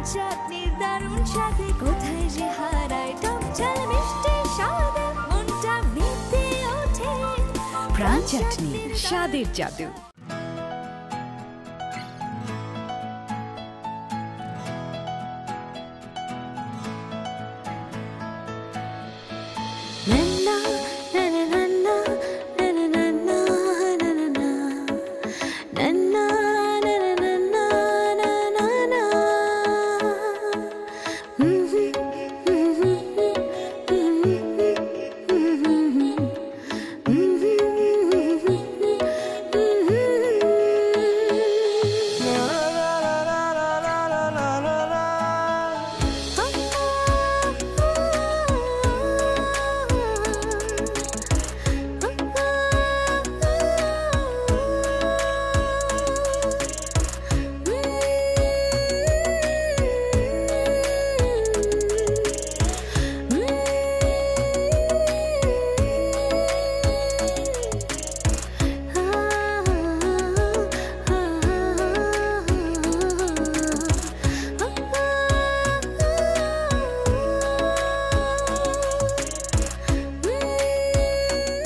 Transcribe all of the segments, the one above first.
চাটনির দারুণ স্বাদে কোথায় যে হারায় টক ঝাল মিষ্টি স্বাদে মনটা মেতে ওঠে প্রাণ চাটনি স্বাদের জাদু।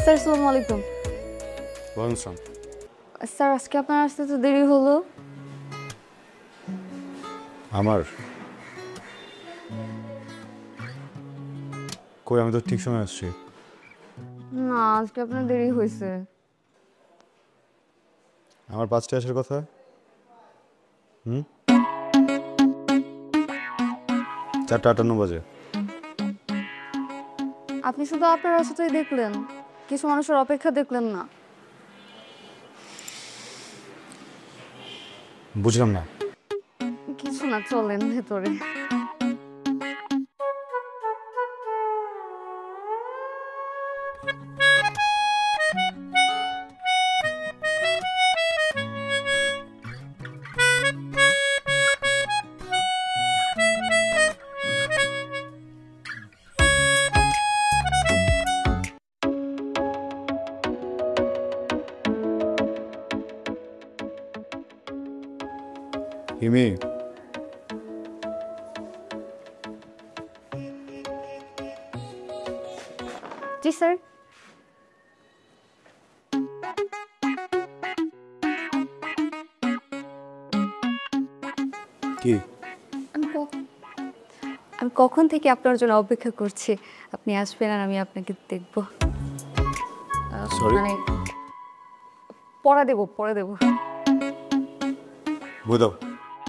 স্যার আসসালামু আলাইকুম। ওয়ালাইকুম আসসালাম। স্যার আজকে আপনার আসতে তো দেরি হলো। আমার কই, আমি তো ঠিক সময় আসছি। না, আজকে আপনার দেরি হয়েছে। আমার 5টায় আসার কথা। 4:58 বাজে। আপনি শুধু আপনার রাস্তাতেই দেখলেন, কিছু মানুষের অপেক্ষা দেখলেন না। বুঝলাম না। কিছু না, চলেন ভেতরে। হিমি, জি স্যার। কি? আমি কখন থেকে আপনার জন্য অপেক্ষা করছি, আপনি আসবেন আর আমি আপনাকে দেখব। সরি, মানে পড়া দেব। বই দাও।